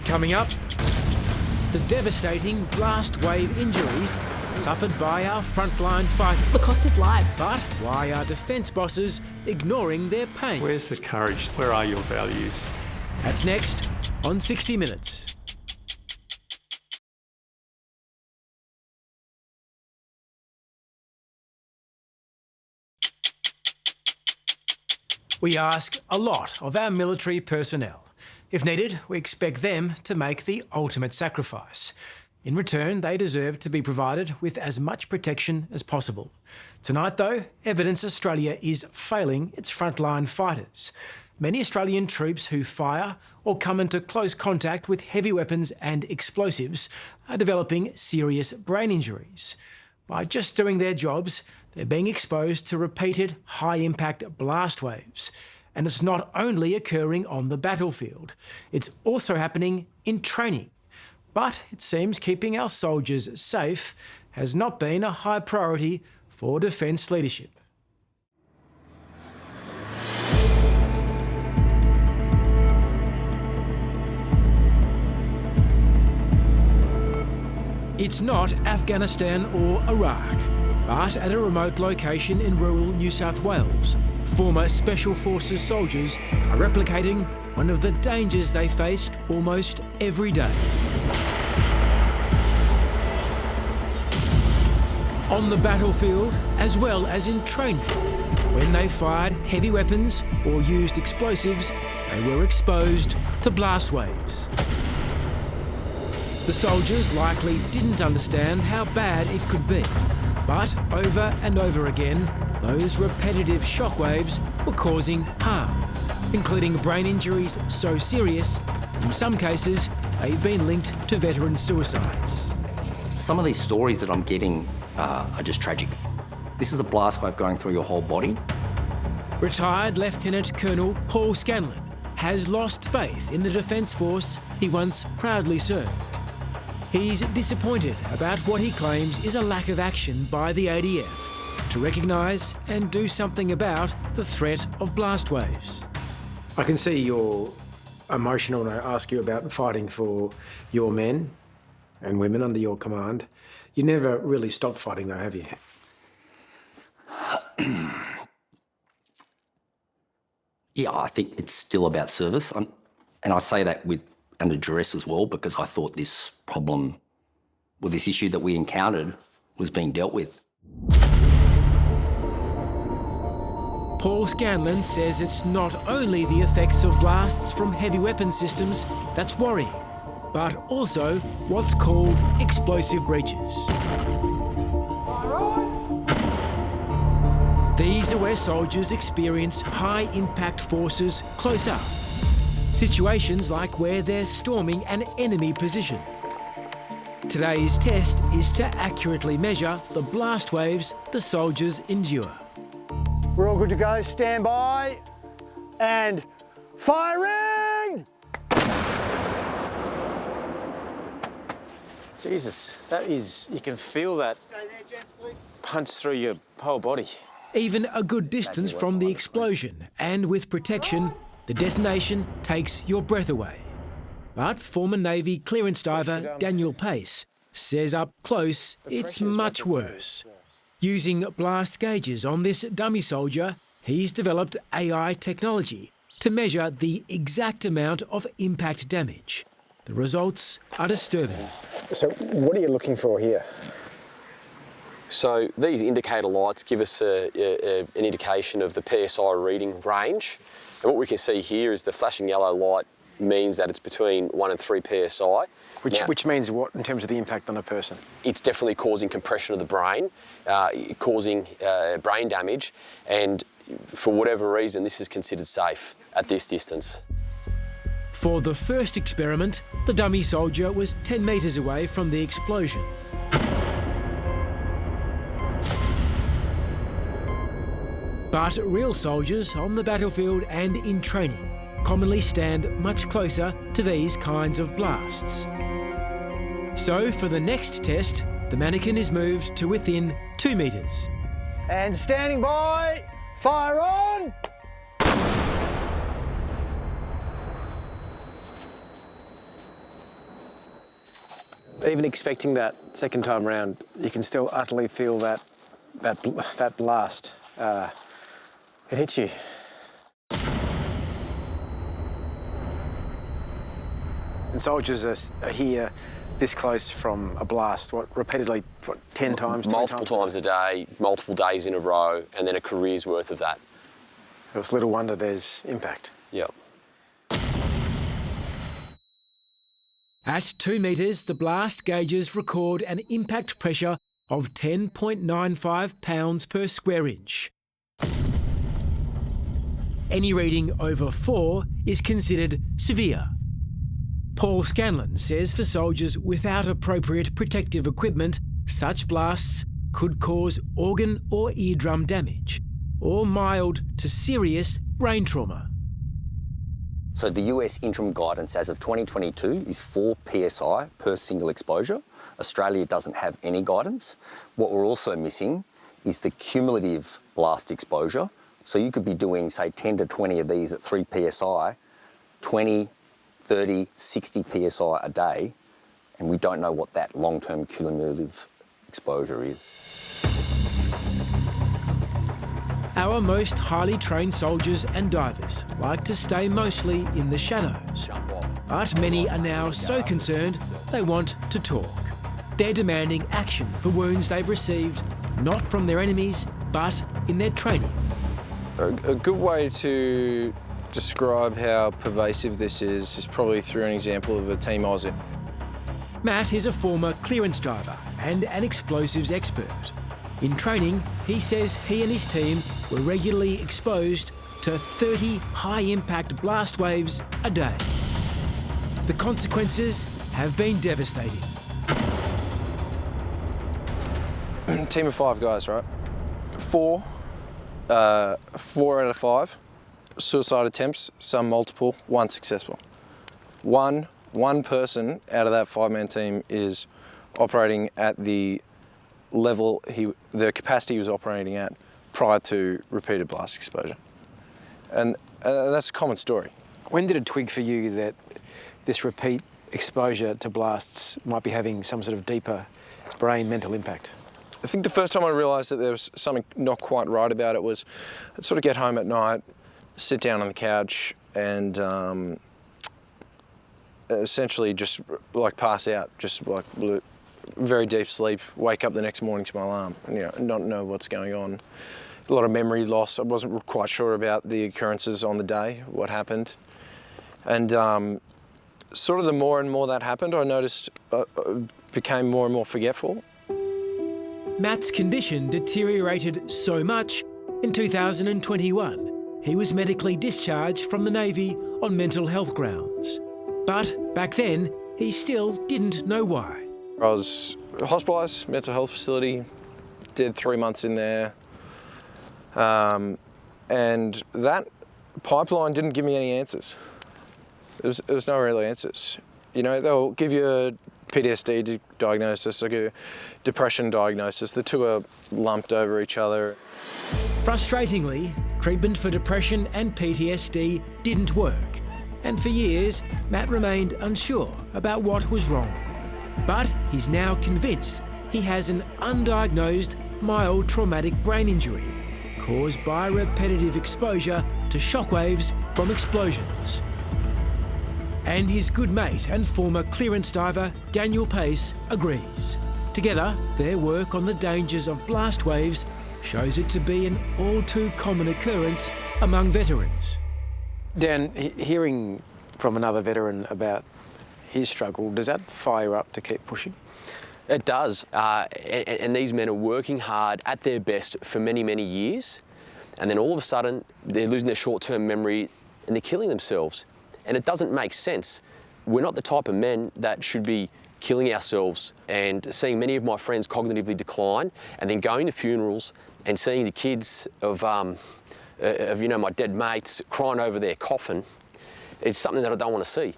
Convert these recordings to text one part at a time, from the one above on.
Coming up, the devastating blast wave injuries suffered by our frontline fighters. The cost is lives. But why are defence bosses ignoring their pain? Where's the courage? Where are your values? That's next on 60 Minutes. We ask a lot of our military personnel. If needed, we expect them to make the ultimate sacrifice. In return, they deserve to be provided with as much protection as possible. Tonight, though, evidence Australia is failing its frontline fighters. Many Australian troops who fire or come into close contact with heavy weapons and explosives are developing serious brain injuries. By just doing their jobs, they're being exposed to repeated high-impact blast waves. And it's not only occurring on the battlefield, it's also happening in training. But it seems keeping our soldiers safe has not been a high priority for defence leadership. It's not Afghanistan or Iraq, but at a remote location in rural New South Wales, former Special Forces soldiers are replicating one of the dangers they faced almost every day. On the battlefield, as well as in training, when they fired heavy weapons or used explosives, they were exposed to blast waves. The soldiers likely didn't understand how bad it could be, but over and over again, those repetitive shockwaves were causing harm, including brain injuries so serious, in some cases, they've been linked to veteran suicides. Some of these stories that I'm getting are just tragic. This is a blast wave going through your whole body. Retired Lieutenant Colonel Paul Scandin has lost faith in the Defence Force he once proudly served. He's disappointed about what he claims is a lack of action by the ADF to recognise and do something about the threat of blast waves. I can see you're emotional when I ask you about fighting for your men and women under your command. You never really stopped fighting though, have you? Yeah, I think it's still about service. And I say that under duress as well, because I thought this problem, or this issue that we encountered, was being dealt with. Paul Scandin says it's not only the effects of blasts from heavy weapon systems that's worrying, but also what's called explosive breaches. These are where soldiers experience high-impact forces close up. Situations like where they're storming an enemy position. Today's test is to accurately measure the blast waves the soldiers endure. We're all good to go. Stand by and firing! Jesus, that is, you can feel that punch through your whole body. Even a good distance from the explosion, and with protection, the detonation takes your breath away. But former Navy clearance diver Daniel Pace says up close it's much worse. Using blast gauges on this dummy soldier, he's developed AI technology to measure the exact amount of impact damage. The results are disturbing. So what are you looking for here? So these indicator lights give us an indication of the PSI reading range. And what we can see here is the flashing yellow light means that it's between 1 and 3 PSI. Which means what in terms of the impact on a person? It's definitely causing compression of the brain, causing brain damage, and for whatever reason, this is considered safe at this distance. For the first experiment, the dummy soldier was 10 metres away from the explosion. But real soldiers on the battlefield and in training commonly stand much closer to these kinds of blasts. So for the next test, the mannequin is moved to within 2 metres. And standing by, fire on! Even expecting that second time round, you can still utterly feel that blast. It hits you. And soldiers are here this close from a blast, repeatedly, 10 times? Multiple times a day, multiple days in a row, and then a career's worth of that. It's little wonder there's impact. Yep. At 2 metres, the blast gauges record an impact pressure of 10.95 pounds per square inch. Any reading over 4 is considered severe. Paul Scandin says for soldiers without appropriate protective equipment, such blasts could cause organ or eardrum damage, or mild to serious brain trauma. So the US interim guidance as of 2022 is 4 PSI per single exposure. Australia doesn't have any guidance. What we're also missing is the cumulative blast exposure. So you could be doing, say, 10 to 20 of these at 3 PSI, 20, 30, 60 PSI a day, and we don't know what that long-term cumulative exposure is. Our most highly trained soldiers and divers like to stay mostly in the shadows. But many are now so concerned they want to talk. They're demanding action for wounds they've received, not from their enemies, but in their training. A good way to describe how pervasive this is probably through an example of a team I was in. Matt is a former clearance diver and an explosives expert. In training, he says he and his team were regularly exposed to 30 high-impact blast waves a day. The consequences have been devastating. Team of 5 guys, right? 4 out of 5 suicide attempts, some multiple, 1 successful. One person out of that 5-man team is operating at the level the capacity he was operating at prior to repeated blast exposure. And that's a common story. When did it twig for you that this repeat exposure to blasts might be having some sort of deeper brain mental impact? I think the first time I realised that there was something not quite right about it was I'd sort of get home at night, sit down on the couch and essentially just like pass out, just like very deep sleep, wake up the next morning to my alarm, and not know what's going on. A lot of memory loss. I wasn't quite sure about the occurrences on the day, what happened. And sort of the more and more that happened, I noticed I became more and more forgetful. Matt's condition deteriorated so much in 2021. He was medically discharged from the Navy on mental health grounds. But back then, he still didn't know why. I was hospitalised, mental health facility, did 3 months in there. And that pipeline didn't give me any answers. There was no real answers. They'll give you a PTSD diagnosis, they'll give you a depression diagnosis. The two are lumped over each other. Frustratingly, treatment for depression and PTSD didn't work. And for years, Matt remained unsure about what was wrong. But he's now convinced he has an undiagnosed mild traumatic brain injury caused by repetitive exposure to shockwaves from explosions. And his good mate and former clearance diver, Daniel Pace, agrees. Together, their work on the dangers of blast waves shows it to be an all too common occurrence among veterans. Dan, hearing from another veteran about his struggle, does that fire you up to keep pushing? It does, and these men are working hard at their best for many, many years, and then all of a sudden they're losing their short-term memory and they're killing themselves. And it doesn't make sense. We're not the type of men that should be killing ourselves. And seeing many of my friends cognitively decline, and then going to funerals and seeing the kids of my dead mates crying over their coffin, it's something that I don't want to see.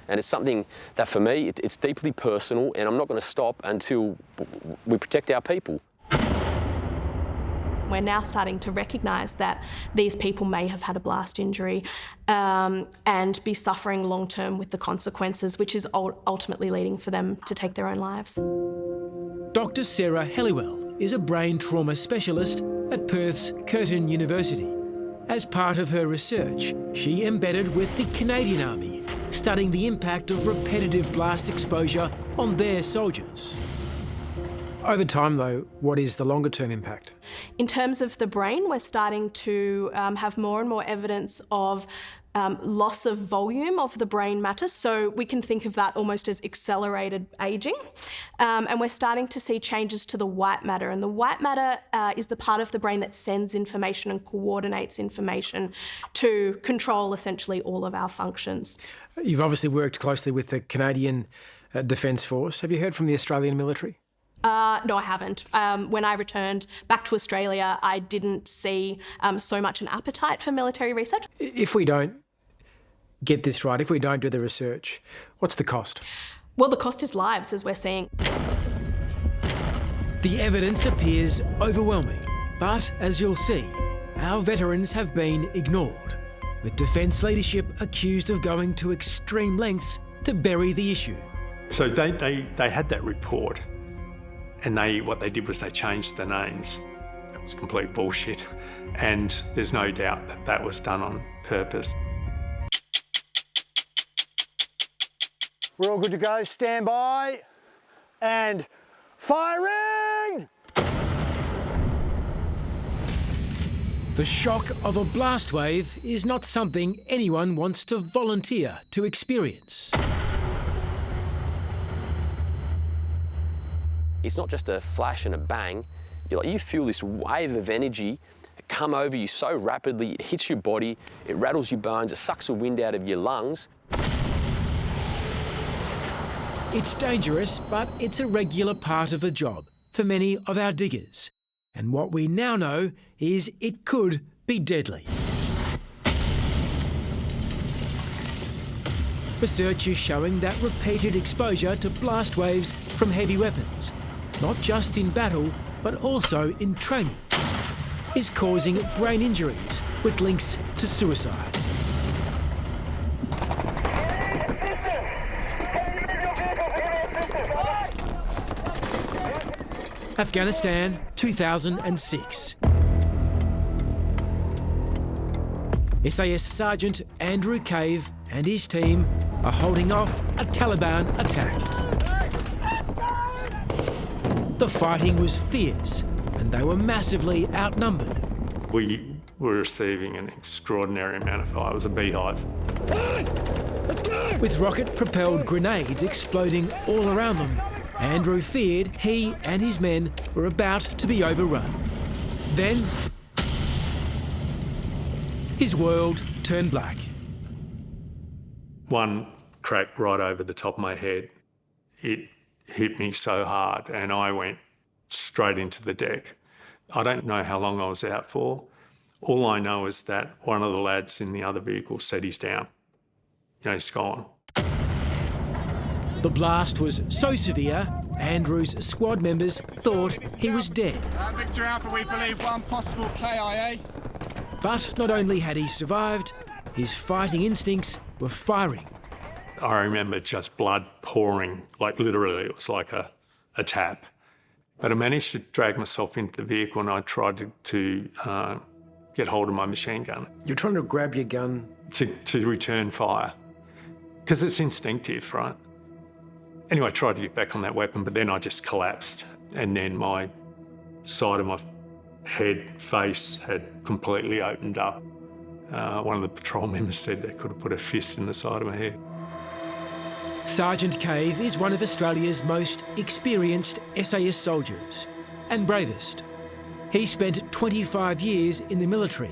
And it's something that for me, it's deeply personal, and I'm not going to stop until we protect our people. We're now starting to recognise that these people may have had a blast injury and be suffering long-term with the consequences, which is ultimately leading for them to take their own lives. Dr. Sarah Helliwell is a brain trauma specialist at Perth's Curtin University. As part of her research, she embedded with the Canadian Army, studying the impact of repetitive blast exposure on their soldiers. Over time, though, what is the longer-term impact? In terms of the brain, we're starting to have more and more evidence of loss of volume of the brain matter. So we can think of that almost as accelerated ageing. And we're starting to see changes to the white matter. And the white matter is the part of the brain that sends information and coordinates information to control essentially all of our functions. You've obviously worked closely with the Canadian Defence Force. Have you heard from the Australian military? No, I haven't. When I returned back to Australia, I didn't see so much an appetite for military research. If we don't get this right, if we don't do the research, what's the cost? Well, the cost is lives, as we're seeing. The evidence appears overwhelming, but as you'll see, our veterans have been ignored, with defence leadership accused of going to extreme lengths to bury the issue. So they had that report, and what they did was they changed the names. It was complete bullshit, and there's no doubt that that was done on purpose. We're all good to go. Stand by and firing! The shock of a blast wave is not something anyone wants to volunteer to experience. It's not just a flash and a bang. You feel this wave of energy come over you so rapidly, it hits your body, it rattles your bones, it sucks the wind out of your lungs. It's dangerous, but it's a regular part of the job for many of our diggers. And what we now know is it could be deadly. Research is showing that repeated exposure to blast waves from heavy weapons, not just in battle, but also in training, is causing brain injuries with links to suicide. Afghanistan, 2006. SAS Sergeant Andrew Cave and his team are holding off a Taliban attack. The fighting was fierce and they were massively outnumbered. We were receiving an extraordinary amount of fire. It was a beehive. With rocket-propelled grenades exploding all around them, Andrew feared he and his men were about to be overrun. Then, his world turned black. One cracked right over the top of my head. It hit me so hard and I went straight into the deck. I don't know how long I was out for. All I know is that one of the lads in the other vehicle said he's down. He's gone. The blast was so severe, Andrew's squad members thought he was dead. Victor Alpha, we believe one possible KIA. But not only had he survived, his fighting instincts were firing. I remember just blood pouring, like literally it was like a tap. But I managed to drag myself into the vehicle and I tried to get hold of my machine gun. You're trying to grab your gun? To return fire, because it's instinctive, right? Anyway, I tried to get back on that weapon, but then I just collapsed. And then my side of my face had completely opened up. One of the patrol members said they could have put a fist in the side of my head. Sergeant Cave is one of Australia's most experienced SAS soldiers and bravest. He spent 25 years in the military,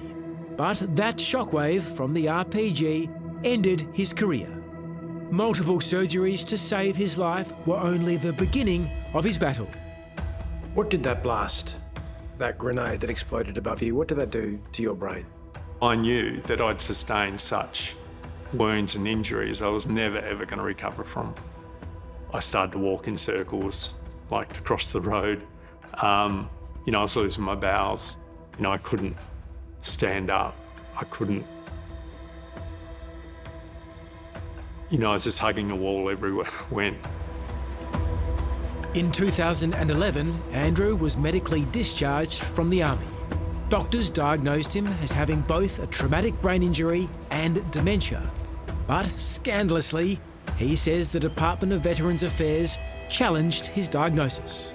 but that shockwave from the RPG ended his career. Multiple surgeries to save his life were only the beginning of his battle. What did that blast, that grenade that exploded above you, what did that do to your brain? I knew that I'd sustained such wounds and injuries I was never ever going to recover from. I started to walk in circles, like across the road. I was losing my bowels. You know, I couldn't stand up. I couldn't, you know, I was just hugging the wall everywhere I went. In 2011, Andrew was medically discharged from the army. Doctors diagnosed him as having both a traumatic brain injury and dementia. But scandalously, he says the Department of Veterans Affairs challenged his diagnosis.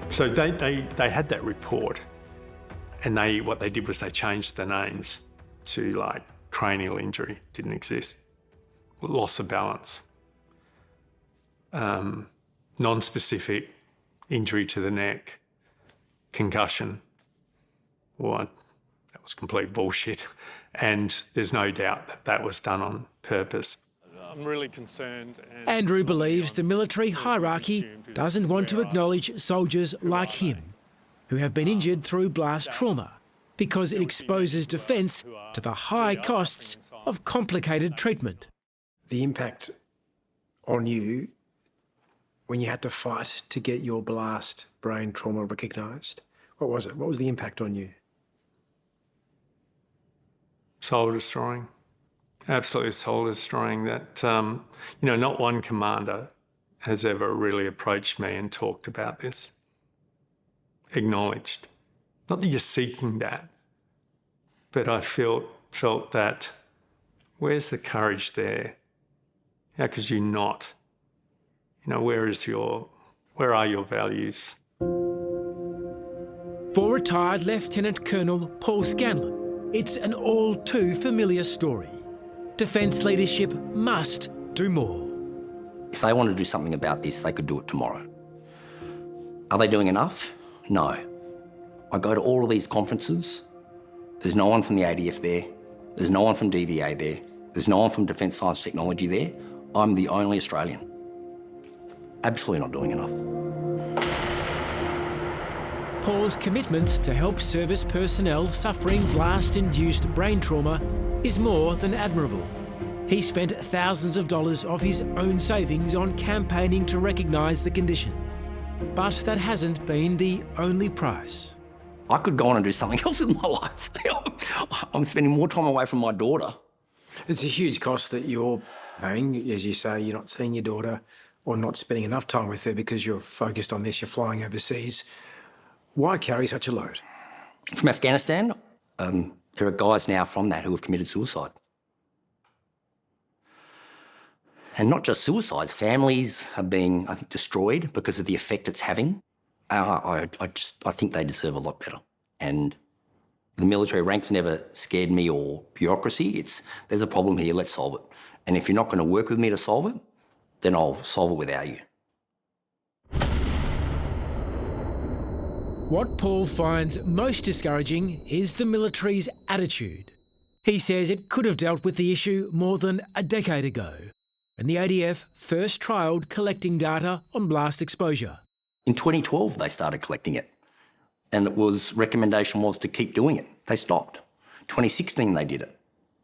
So they had that report, and what they did was they changed the names to like cranial injury, didn't exist, loss of balance, non-specific injury to the neck, concussion. Well, that was complete bullshit. And there's no doubt that that was done on purpose. I'm really concerned. Andrew believes the military hierarchy doesn't want to acknowledge soldiers like him, who have been injured through blast trauma, because it exposes defence to the high costs of complicated treatment. The impact on you when you had to fight to get your blast brain trauma recognised, what was it? What was the impact on you? Soul destroying, absolutely soul destroying. That, you know, not one commander has ever really approached me and talked about this, acknowledged. Not that you're seeking that, but I felt that, where's the courage there? How could you not? You know, where are your values? For retired Lieutenant Colonel Paul Scandin, it's an all too familiar story. Defence leadership must do more. If they want to do something about this, they could do it tomorrow. Are they doing enough? No. I go to all of these conferences. There's no one from the ADF there. There's no one from DVA there. There's no one from Defence Science Technology there. I'm the only Australian. Absolutely not doing enough. Paul's commitment to help service personnel suffering blast-induced brain trauma is more than admirable. He spent thousands of dollars of his own savings on campaigning to recognise the condition. But that hasn't been the only price. I could go on and do something else with my life. I'm spending more time away from my daughter. It's a huge cost that you're paying. As you say, you're not seeing your daughter or not spending enough time with her because you're focused on this, you're flying overseas. Why carry such a load? From Afghanistan, there are guys now from that who have committed suicide. And not just suicides, families are being, I think, destroyed because of the effect it's having. I think they deserve a lot better. And the military ranks never scared me or bureaucracy. There's a problem here, let's solve it. And if you're not going to work with me to solve it, then I'll solve it without you. What Paul finds most discouraging is the military's attitude. He says it could have dealt with the issue more than a decade ago, when the ADF first trialled collecting data on blast exposure. In 2012, they started collecting it, and recommendation was to keep doing it. They stopped. 2016, they did it,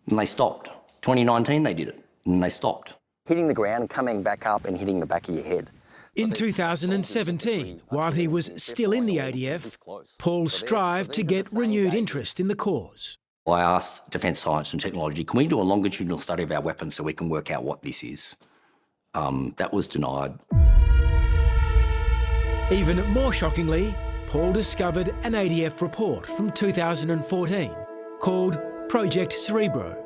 and they stopped. 2019, they did it, and they stopped. Hitting the ground, coming back up and hitting the back of your head. In 2017, while he was still in the ADF, Paul strived to get renewed interest in the cause. I asked Defence Science and Technology, can we do a longitudinal study of our weapons so we can work out what this is? That was denied. Even more shockingly, Paul discovered an ADF report from 2014 called Project Cerebro.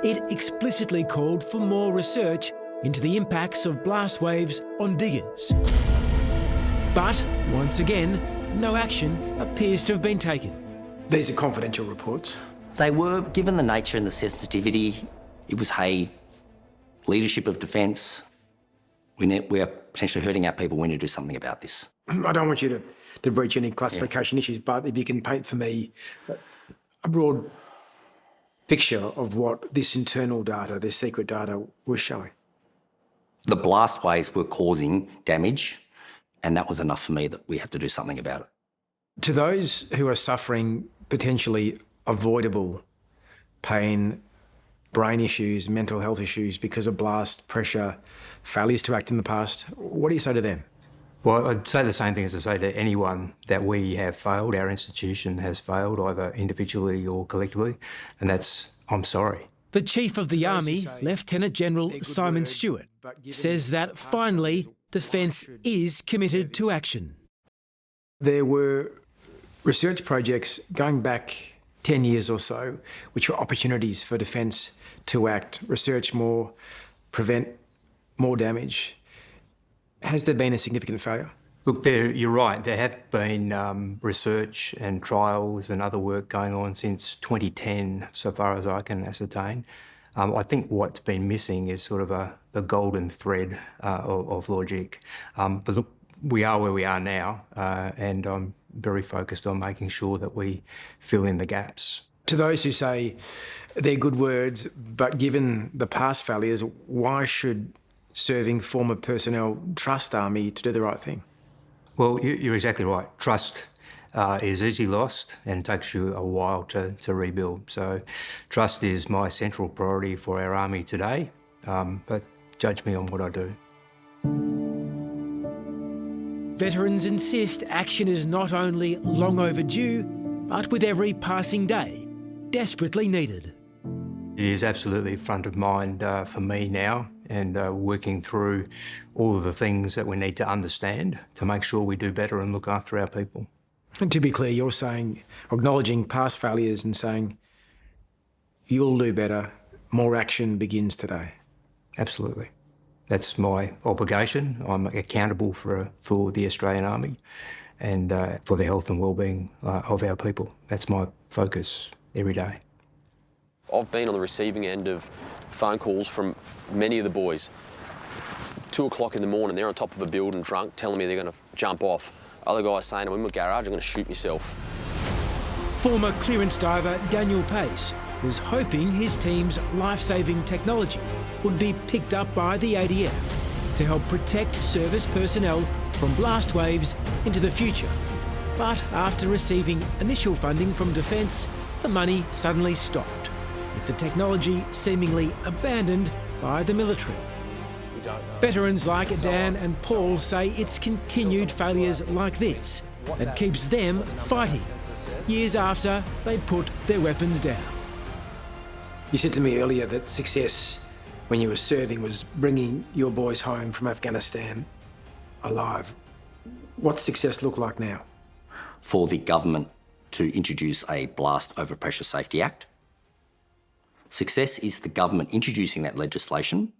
It explicitly called for more research into the impacts of blast waves on diggers. But, once again, no action appears to have been taken. These are confidential reports. They were, given the nature and the sensitivity, it was, hey, leadership of defence, we're potentially hurting our people, we need to do something about this. I don't want you to breach any classification issues, but if you can paint for me a broad picture of what this internal data, this secret data, was showing. The blast waves were causing damage, and that was enough for me that we had to do something about it. To those who are suffering potentially avoidable pain, brain issues, mental health issues because of blast, pressure, failures to act in the past, what do you say to them? Well, I'd say the same thing as I say to anyone that we have failed, our institution has failed, either individually or collectively, and that's, I'm sorry. The Chief of the Army, Lieutenant General Simon Stewart, says that finally, Defence is committed to action. There were research projects going back 10 years or so, which were opportunities for Defence to act, research more, prevent more damage. Has there been a significant failure? Look, you're right. There have been research and trials and other work going on since 2010, so far as I can ascertain. I think what's been missing is sort of the golden thread of logic. But look, we are where we are now, and I'm very focused on making sure that we fill in the gaps. To those who say they're good words, but given the past failures, why should serving former personnel trust Army to do the right thing? Well, you're exactly right. Trust is easily lost and it takes you a while to rebuild. So trust is my central priority for our Army today, but judge me on what I do. Veterans insist action is not only long overdue, but with every passing day, desperately needed. It is absolutely front of mind for me now, and working through all of the things that we need to understand to make sure we do better and look after our people. And to be clear, you're saying, acknowledging past failures and saying, you'll do better, more action begins today. Absolutely. That's my obligation. I'm accountable for the Australian Army and for the health and wellbeing of our people. That's my focus every day. I've been on the receiving end of phone calls from many of the boys. 2 o'clock in the morning, they're on top of a building drunk, telling me they're going to jump off. Other guys saying, I'm in my garage, I'm going to shoot myself. Former clearance diver Daniel Pace was hoping his team's life-saving technology would be picked up by the ADF to help protect service personnel from blast waves into the future. But after receiving initial funding from Defence, the money suddenly stopped, with the technology seemingly abandoned by the military. Veterans like Dan and Paul say it's continued failures like this that keeps them fighting, years after they put their weapons down. You said to me earlier that success when you were serving was bringing your boys home from Afghanistan alive. What's success look like now? For the government to introduce a Blast Overpressure Safety Act. Success is the government introducing that legislation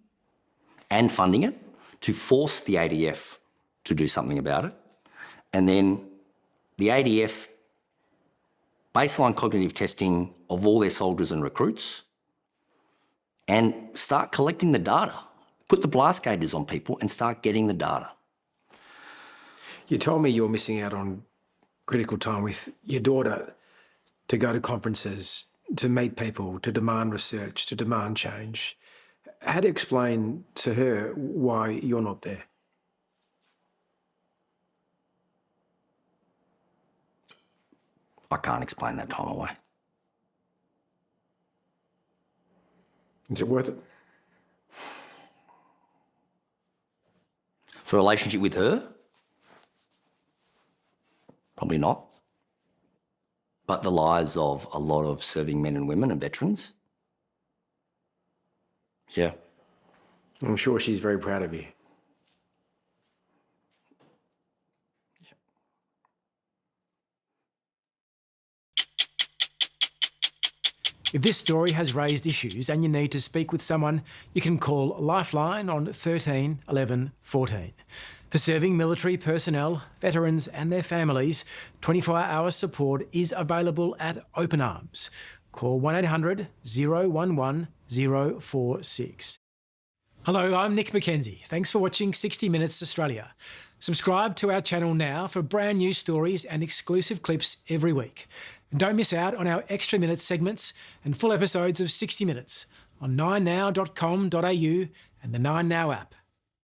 and funding it to force the ADF to do something about it. And then the ADF baseline cognitive testing of all their soldiers and recruits and start collecting the data. Put the blast gauges on people and start getting the data. You told me you're missing out on critical time with your daughter to go to conferences, to meet people, to demand research, to demand change. How do you explain to her why you're not there? I can't explain that time away. Is it worth it? For a relationship with her? Probably not. But the lives of a lot of serving men and women and veterans? Yeah. I'm sure she's very proud of you. If this story has raised issues and you need to speak with someone, you can call Lifeline on 13 11 14. For serving military personnel, veterans and their families, 24-hour support is available at Open Arms. Call 1800 011 046. Hello, I'm Nick McKenzie. Thanks for watching 60 Minutes Australia. Subscribe to our channel now for brand new stories and exclusive clips every week. And don't miss out on our Extra Minutes segments and full episodes of 60 Minutes on 9now.com.au and the 9Now app.